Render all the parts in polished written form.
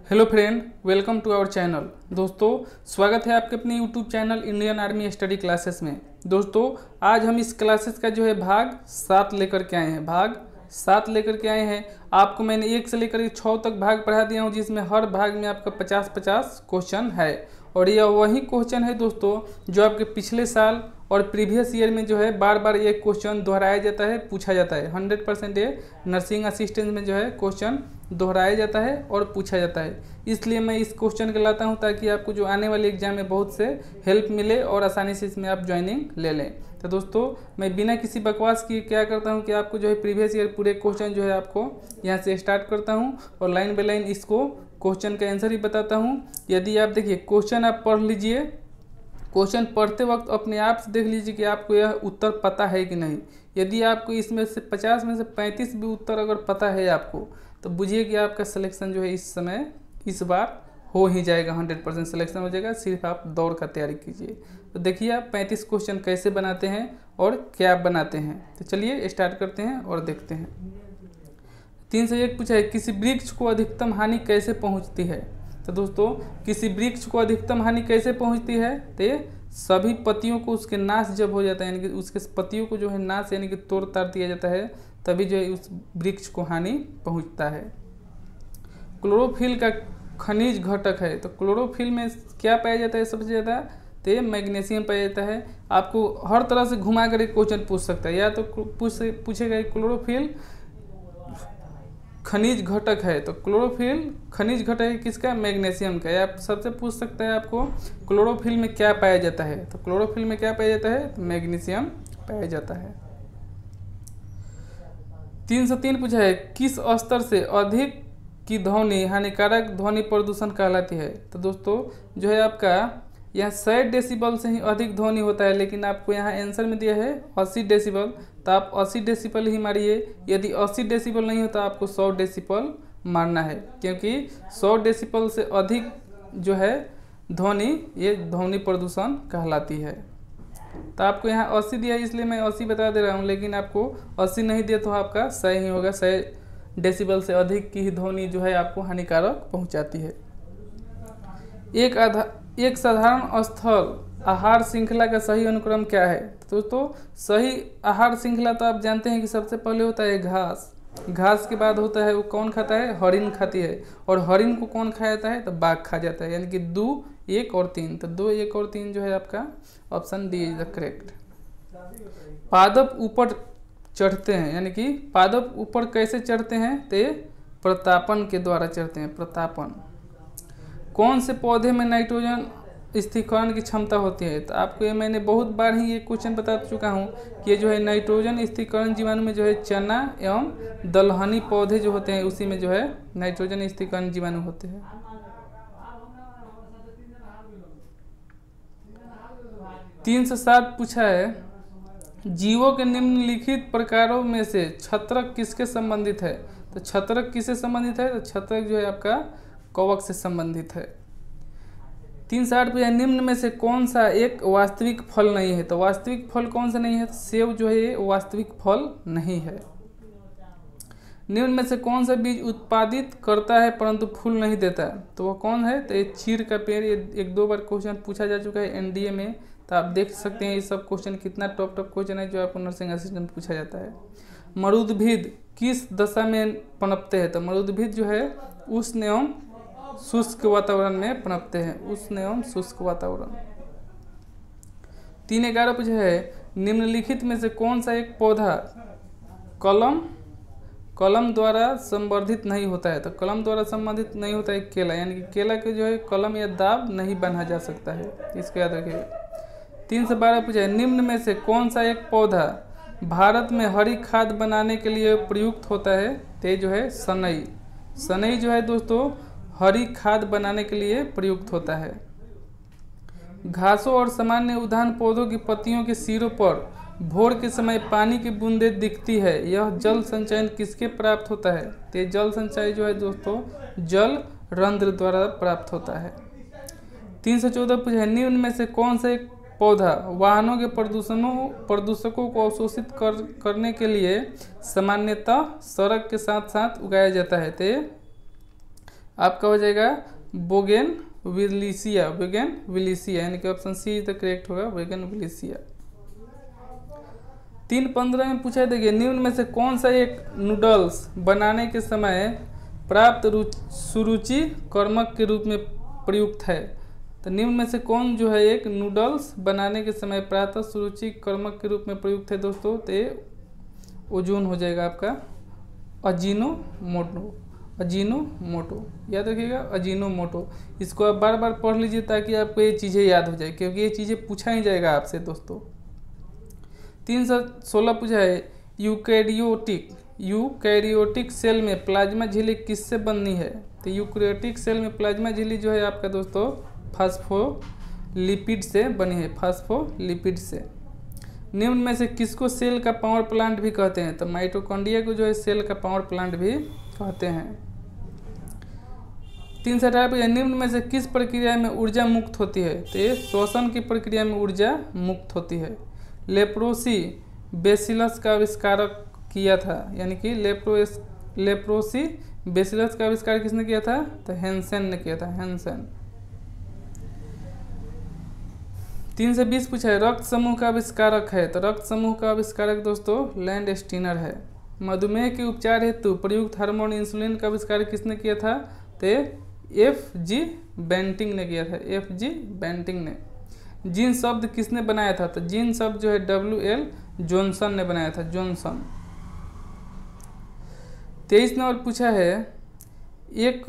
Hello friend, welcome to our channel. दोस्तों, स्वागत है आपके अपने YouTube channel Indian army study classes में। दोस्तों, आज हम इस क्लासेस का भाग 7 लेकर के आए हैं। आपको मैंने 1 से लेकर 6 तक भाग पढ़ा दिया हूं, जिसमें हर भाग में आपका 50-50 क्वेश्चन है। और यह वही क्वेश्चन है दोस्तों जो आपके पिछले साल और प्रीवियस ईयर में बार बार ये क्वेश्चन दोहराया जाता है, पूछा जाता है। 100% ये नर्सिंग असिस्टेंट में क्वेश्चन दोहराया जाता है और पूछा जाता है। इसलिए मैं इस क्वेश्चन को लाता हूं ताकि आपको जो आने वाले एग्जाम में बहुत से हेल्प मिले और आसानी से इसमें आप ज्वाइनिंग ले लें। तो दोस्तों, मैं बिना किसी बकवास किए क्या करता हूं कि आपको प्रीवियस ईयर पूरे क्वेश्चन आपको यहाँ से स्टार्ट करता हूं और लाइन बाय लाइन इसको क्वेश्चन का आंसर ही बताता हूं। यदि आप देखिए क्वेश्चन आप पढ़ लीजिए, क्वेश्चन पढ़ते वक्त अपने आप से देख लीजिए कि आपको यह उत्तर पता है कि नहीं। यदि आपको इसमें से 50 में से 35 भी उत्तर अगर पता है आपको, तो बुझिए कि आपका सिलेक्शन इस बार हो ही जाएगा। 100% सिलेक्शन हो जाएगा। सिर्फ आप दौड़ का तैयारी कीजिए। तो देखिए आप 35 क्वेश्चन कैसे बनाते हैं और क्या बनाते हैं। तो चलिए स्टार्ट करते हैं और देखते हैं। 3 से 1 पूछा है, किसी वृक्ष को अधिकतम हानि कैसे पहुंचती है। तो दोस्तों, किसी वृक्ष को अधिकतम हानि कैसे पहुंचती है, तो सभी पत्तियों को उसके नाश जब हो जाता है, यानी कि उसके पत्तियों को नाश यानी कि तोड़ ताड़ दिया जाता है, तभी उस वृक्ष को हानि पहुंचता है। क्लोरोफिल का खनिज घटक है, तो क्लोरोफिल में क्या पाया जाता है सबसे ज़्यादा, तो मैग्नीशियम पाया जाता है। आपको हर तरह से घुमा कर एक क्वेश्चन पूछ सकता है। या तो पूछेगा क्लोरोफिल खनिज घटक है, तो क्लोरोफिल खनिज घटक है किसका, मैग्नीशियम का। या सबसे पूछ सकता है आपको क्लोरोफिल में क्या पाया जाता है, तो क्लोरोफिल में क्या पाया जाता है, तो मैग्नीशियम पाया जाता है। 3 से 3 पूछा है, किस स्तर से अधिक की ध्वनि हानिकारक ध्वनि प्रदूषण कहलाती है। तो दोस्तों आपका यहाँ 100 डेसिबल से ही अधिक ध्वनि होता है, लेकिन आपको यहाँ आंसर में दिया है 80 डेसिबल, तो आप 80 डेसिबल ही मारिए। यदि 80 डेसिबल नहीं होता आपको 100 डेसिबल मारना है, क्योंकि 100 डेसिबल से अधिक ध्वनि ये ध्वनि प्रदूषण कहलाती है। तो आपको यहाँ 80 दिया है, इसलिए मैं 80 बता दे रहा हूँ, लेकिन आपको 80 नहीं दिया तो आपका 100 ही होगा। 100 डेसिबल से अधिक की ही ध्वनि आपको हानिकारक पहुँचाती है। एक साधारण स्थल आहार श्रृंखला का सही अनुक्रम क्या है। तो सही आहार श्रृंखला तो आप जानते हैं कि सबसे पहले होता है घास, घास के बाद होता है वो कौन खाता है, हरिण खाती है। और हरिण को कौन खा जाता है, तो बाघ खा जाता है। यानी कि 2, 1 और 3, तो 2, 1 और 3 आपका option D is the correct. पादप ऊपर चढ़ते हैं, यानी कि पादप ऊपर कैसे चढ़ते हैं, तो प्रतापन के द्वारा चढ़ते हैं, प्रतापन। कौन से पौधे में नाइट्रोजन स्थिरीकरण की क्षमता होती है। तो आपको ये मैंने बहुत बार ही ये क्वेश्चन बता चुका हूँ कि ये नाइट्रोजन स्थिरीकरण जीवाणु में चना एवं दलहनी पौधे होते हैं, उसी में नाइट्रोजन स्थिरीकरण जीवाणु होते हैं। 3 से 7 पूछा है, जीवों के निम्नलिखित प्रकारों में से छत्रक किसके संबंधित है। तो छत्रक किससे संबंधित है, तो छत्रक आपका कवक से संबंधित है। 3 से 8 पूछा, निम्न में से कौन सा एक वास्तविक फल नहीं है। तो वास्तविक फल कौन सा नहीं है, तो सेब ये वास्तविक फल नहीं है। निम्न में से कौन सा बीज उत्पादित करता है परंतु फूल नहीं देता, तो वह कौन है, तो ये चीड़ का पेड़। ये 1-2 बार क्वेश्चन पूछा जा चुका है एनडीए में, तो आप देख सकते हैं ये सब क्वेश्चन कितना टॉप क्वेश्चन है जो आपको नर्सिंग असिस्टेंट पूछा जाता है। मरुद्भिद किस दशा में पनपते हैं। तो मरुद्भिद उष्ण एवं शुष्क वातावरण में पनपते हैं, उष्ण एवं शुष्क वातावरण। 3-11 पूछा है, निम्नलिखित में से कौन सा एक पौधा कलम द्वारा संवर्धित नहीं होता है। तो कलम द्वारा संवर्धित नहीं होता है केला, यानी कि केला के कलम या दाब नहीं बना जा सकता है, इसको याद रखिए। 3 से 12 पूछा है, निम्न में से कौन सा एक पौधा भारत में हरी खाद बनाने के लिए प्रयुक्त होता है। तो सनई। सनई दोस्तों हरी खाद बनाने के लिए प्रयुक्त होता है। घासों और सामान्य उद्यान पौधों की पत्तियों के सिरों पर भोर के समय पानी की बूंदें दिखती है, यह जल संचयन किसके प्राप्त होता है। तो जल संचय दोस्तों जल रंध्र द्वारा प्राप्त होता है। 3 से 14 पूछा है, निम्न में से कौन सा एक पौधा वाहनों के प्रदूषकों को अवशोषित करने के लिए सामान्यतः सड़क के साथ साथ उगाया जाता है। तो आपका हो जाएगा बोगेनविलिसिया, बोगेनविलिसिया, यानी कि ऑप्शन सी तो करेक्ट होगा, बोगेनविलिसिया। 3.15 में पूछा है, देखिए निम्न में से कौन सा एक नूडल्स बनाने के समय प्राप्त सुरुचि कर्मक के रूप में प्रयुक्त है। तो निम्न में से कौन जो है एक नूडल्स बनाने के समय प्राप्त सुरुचि कर्मक के रूप में प्रयुक्त है दोस्तों, तो ये ओजोन हो जाएगा आपका अजीनोमोटो, अजीनोमोटो, याद रखिएगा अजीनोमोटो। इसको आप बार बार पढ़ लीजिए ताकि आपको ये चीज़ें याद हो जाए, क्योंकि ये चीज़ें पूछा ही जाएगा आपसे दोस्तों। 316 पूछा है, यूकैरियोटिक सेल में प्लाज्मा झिल्ली किससे बनी है। तो यूकैरियोटिक सेल में प्लाज्मा झिल्ली जो है आपका दोस्तों फास्फोलिपिड से बनी है, फास्फोलिपिड से। निम्न में से किसको सेल का पावर प्लांट भी कहते हैं। तो माइटोकॉन्ड्रिया को जो है सेल का पावर प्लांट भी कहते हैं। 318 पे, निम्न में से किस प्रक्रिया में ऊर्जा मुक्त होती है। तो ये श्वसन की प्रक्रिया में ऊर्जा मुक्त होती है। लेप्रोसी बेसिलस का आविष्कारक किया था, यानी कि लेप्रोसी बेसिलस का आविष्कार किसने किया था। तो हेंसेन ने किया था, हेंसेन। 320 पूछा है, रक्त समूह का आविष्कारक है। तो रक्त समूह का आविष्कारक दोस्तों लैंड स्टीनर है। मधुमेह के उपचार हेतु प्रयुक्त हार्मोन इंसुलिन का आविष्कार किसने किया था। तो F.G. बेंटिंग ने किया था, F.G. बेंटिंग ने। जीन शब्द किसने बनाया था। तो जीन शब्द जो है W.L. जॉनसन ने बनाया था, जॉनसन। 23 नंबर पूछा है, एक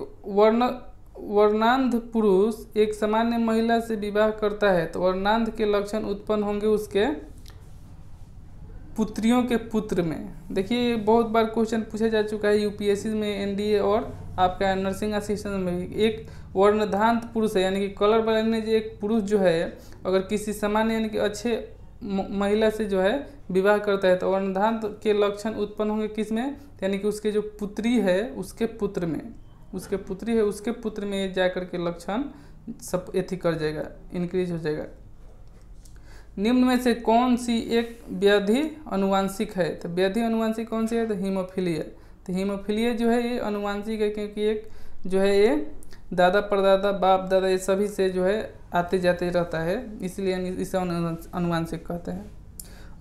वर्णांध पुरुष एक सामान्य महिला से विवाह करता है तो वर्णांध के लक्षण उत्पन्न होंगे उसके पुत्रियों के पुत्र में। देखिए बहुत बार क्वेश्चन पूछा जा चुका है यूपीएससी में, एनडीए और आपका नर्सिंग असिस्टेंट में भी। एक वर्णधांत पुरुष है, यानी कि कलर ब्लाइंड एक पुरुष जो है अगर किसी सामान्य यानी कि अच्छे महिला से जो है विवाह करता है तो वर्णधांत के लक्षण उत्पन्न होंगे किस में, यानी कि उसके जो पुत्री है उसके पुत्र में, उसके पुत्री है उसके पुत्र में जाकर के लक्षण सब एथी कर जाएगा, इंक्रीज हो जाएगा। निम्न में से कौन सी एक व्याधि अनुवांशिक है। तो व्याधि अनुवांशिक कौन सी है। तो हीमोफीलिया। तो हीमोफीलिया जो है ये अनुवांशिक है, क्योंकि एक जो है ये दादा परदादा बाप दादा ये सभी से जो है आते जाते रहता है, इसलिए इसे अनुवांशिक कहते हैं।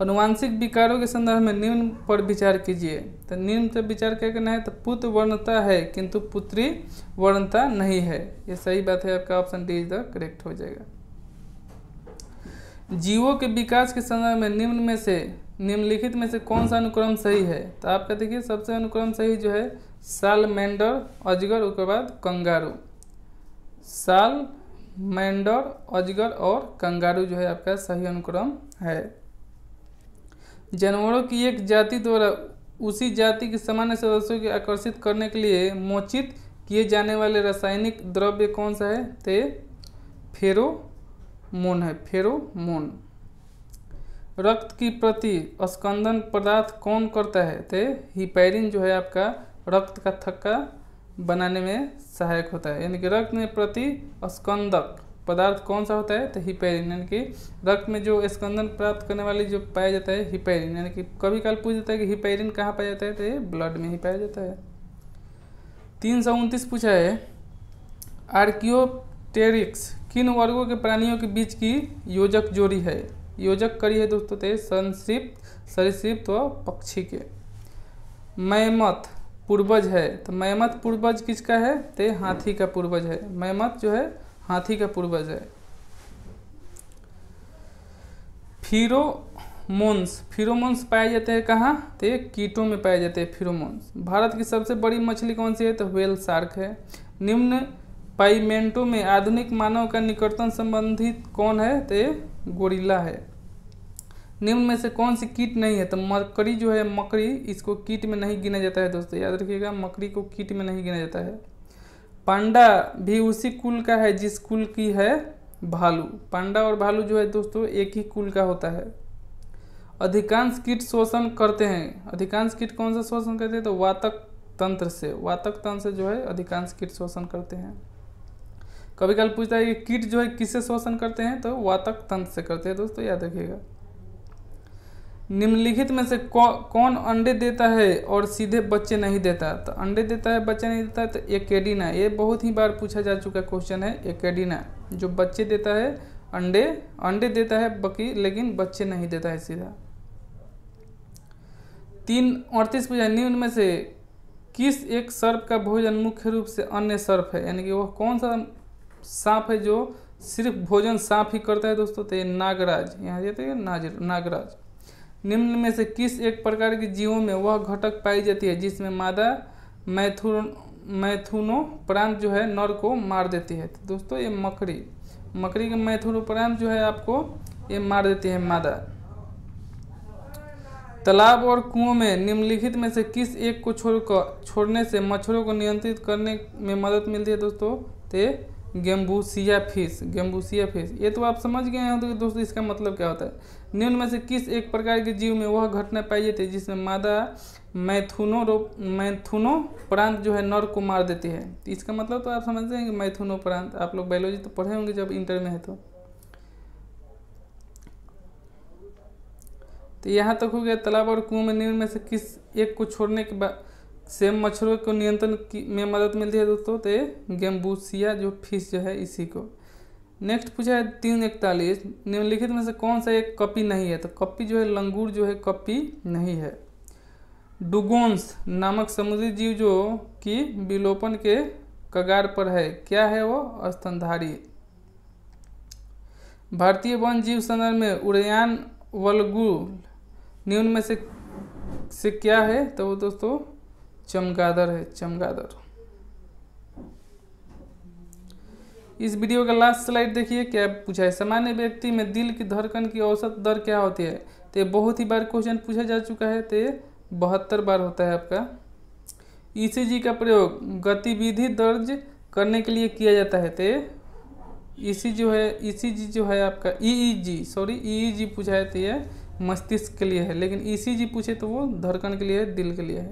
अनुवांशिक विकारों के संदर्भ में निम्न पर विचार कीजिए। तो निम्न पर विचार क्या करना है। तो पुत्र वर्णता है किंतु पुत्री वर्णता नहीं है, ये सही बात है, आपका option D is the correct हो जाएगा। जीवों के विकास के संदर्भ में निम्नलिखित में से कौन सा अनुक्रम सही है। तो आपका देखिए सबसे अनुक्रम सही जो है सालमेंडर, अजगर, उसके बाद कंगारू। सालमेंडर, अजगर और कंगारू जो है आपका सही अनुक्रम है। जानवरों की एक जाति द्वारा उसी जाति के सामान्य सदस्यों को आकर्षित करने के लिए मोचित किए जाने वाले रासायनिक द्रव्य कौन सा है। तो फेरोमोन है, फेरोमोन। रक्त की प्रति स्कंदन पदार्थ कौन करता है। तो हिपैरिन जो है आपका रक्त का थक्का बनाने में सहायक होता है, यानी कि रक्त में प्रति स्कंदक पदार्थ कौन सा होता है। तो हिपैरिन, यानी कि रक्त में जो स्कंदन प्राप्त करने वाली जो पाया जाता है हिपैरिन, यानी कि कभी काल पूछ जाता है कि हिपैरिन कहाँ पाया जाता है। तो ये ब्लड में ही पाया जाता है। 329 पूछा है, आर्कियोप्टेरिक्स किन वर्गों के प्राणियों के बीच की योजक जोड़ी है। योजक कड़ी है दोस्तों। तो सरीसृप तो पक्षी के। मैमथ पूर्वज है। तो मैमथ पूर्वज किसका है। तो हाथी का पूर्वज है, मैमथ जो है हाथी का पूर्वज है। फिरोमोन्स पाए जाते हैं कहाँ। तो कीटों में पाए जाते हैं फिरोमोन्स। भारत की सबसे बड़ी मछली कौन सी है। तो व्हेल शार्क है। निम्न पाइमेंटो में आधुनिक मानव का निकटतम संबंधित कौन है। तो गोरिल्ला है। निम्न में से कौन सी कीट नहीं है। तो मकड़ी जो है, मकड़ी इसको कीट में नहीं गिना जाता है दोस्तों, याद रखिएगा मकड़ी को कीट में नहीं गिना जाता है। पांडा भी उसी कुल का है जिस कुल की है भालू। पांडा और भालू जो है दोस्तों एक ही कुल का होता है। अधिकांश कीट शोषण करते हैं। अधिकांश कीट कौन सा शोषण करते हैं। तो वातक तंत्र से, वातक तंत्र से जो है अधिकांश कीट शोषण करते हैं। कभी कभी पूछता है कि कीट जो है किससे शोषण करते हैं। तो वातक तंत्र से करते हैं दोस्तों, याद रखिएगा। निम्नलिखित में से कौन अंडे देता है और सीधे बच्चे नहीं देता? तो अंडे देता है बच्चे नहीं देता तो एकेडिना। ये बहुत ही बार पूछा जा चुका क्वेश्चन है, एकेडिना जो बच्चे देता है, अंडे देता है बाकी लेकिन बच्चे नहीं देता है सीधा। 338 पूछा, निम्न में से किस एक सर्प का भोजन मुख्य रूप से अन्य सर्प है? यानी कि वह कौन सा सांप है जो सिर्फ भोजन सांप ही करता है दोस्तों? तो ये नागराज, यहाँ देते हैं नागराज। निम्न में से किस एक प्रकार के जीवों में वह घटक पाई जाती है जिसमें मादा मैथुनोपरांत जो है नर को मार देती है? तो दोस्तों ये मकड़ी के मैथुनोपरांत जो है आपको ये मार देती है मादा। तालाब और कुओं में निम्नलिखित में से किस एक को छोड़ने से मच्छरों को नियंत्रित करने में मदद मिलती है दोस्तों? तो गेम्बूसिया फिश। ये तो आप समझ गए हैं तो दोस्तों इसका मतलब क्या होता है? निम्न में से किस एक प्रकार के जीव में वह घटना पाई जाती है जिसमें मादा मैथुनोपरांत जो है नर को मार देती है? तो इसका मतलब तो आप समझते हैं कि मैथुनोपरांत, आप लोग बायोलॉजी तो पढ़े होंगे जब इंटर में है तो यहाँ तक हो गया। तालाब और कुओं में निम्न में से किस एक को छोड़ने के बाद से मच्छरों को नियंत्रण में मदद मिलती है दोस्तों? तो गेम्बूसिया जो फिश जो है इसी को। नेक्स्ट पूछा है 341, निम्नलिखित में से कौन सा एक कपी नहीं है? तो कपी जो है लंगूर जो है कपी नहीं है। डुगोन्स नामक समुद्री जीव जो कि विलोपन के कगार पर है, क्या है वो? स्तनधारी। भारतीय वन जीव संदर्भ में उड़ान वल्गुर निम्न में से क्या है? तो वो दोस्तों चमगादड़ है, चमगादड़। इस वीडियो का लास्ट स्लाइड देखिए क्या पूछा है, सामान्य व्यक्ति में दिल की धड़कन की औसत दर क्या होती है? तो ये बहुत ही बार क्वेश्चन पूछा जा चुका है, तो ये 72 बार होता है आपका। ईसीजी का प्रयोग गतिविधि दर्ज करने के लिए किया जाता है, तो ईसीजी जो है आपका ईईजी पूछा है तो ये मस्तिष्क के लिए है, लेकिन ईसीजी पूछे तो वो धड़कन के लिए है, दिल के लिए है।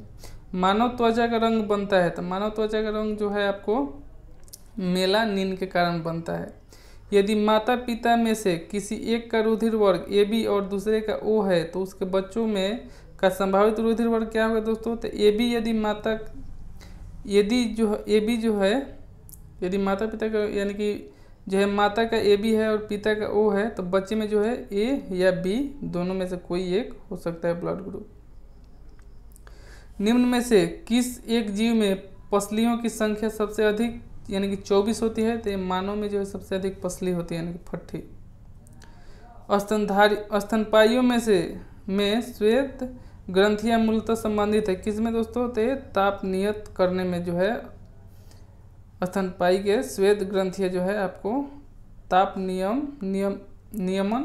मानव त्वचा का रंग बनता है, तो मानव त्वचा का रंग जो है आपको मेलानिन के कारण बनता है। यदि माता पिता में से किसी एक का रुधिर वर्ग AB और दूसरे का O है तो उसके बच्चों में का संभावित रुधिर वर्ग क्या होगा दोस्तों? तो AB यदि माता पिता का यानी कि जो है माता का AB है और पिता का O है तो बच्चे में जो है A या B दोनों में से कोई एक हो सकता है ब्लड ग्रुप। निम्न में से किस एक जीव में पसलियों की संख्या सबसे अधिक यानी कि 24 होती है? तो मानव में जो है सबसे अधिक पसली होती है यानी कि फट्ठी। स्तनपाइयों में श्वेत ग्रंथियां मूलतः संबंधित है किसमें दोस्तों? तो ताप नियत करने में जो है स्तनपायी के श्वेत ग्रंथियां जो है आपको ताप नियमन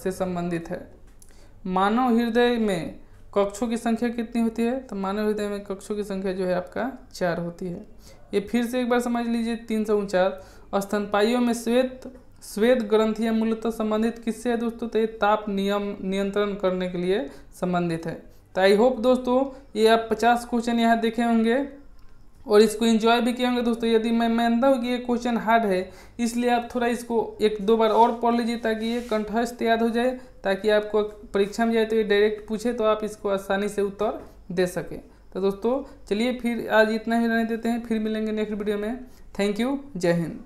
से संबंधित है। मानव हृदय में कक्षों की संख्या कितनी होती है? तो मानव हृदय में कक्षों की संख्या जो है आपका 4 होती है। ये फिर से एक बार समझ लीजिए 349। स्तनपाइयों में श्वेत ग्रंथियां मूलतः संबंधित किससे है दोस्तों? तो ये ताप नियंत्रण करने के लिए संबंधित है। तो आई होप दोस्तों ये आप 50 क्वेश्चन यहाँ देखे होंगे और इसको एंजॉय भी किए होंगे दोस्तों। यदि मैं मानता हूँ कि ये क्वेश्चन हार्ड है इसलिए आप थोड़ा इसको 1-2 बार और पढ़ लीजिए ताकि ये कंठस्थ याद हो जाए, ताकि आपको परीक्षा में जाए तो ये डायरेक्ट पूछे तो आप इसको आसानी से उत्तर दे सकें। तो दोस्तों चलिए फिर आज इतना ही रहने देते हैं, फिर मिलेंगे नेक्स्ट वीडियो में। थैंक यू, जय हिंद।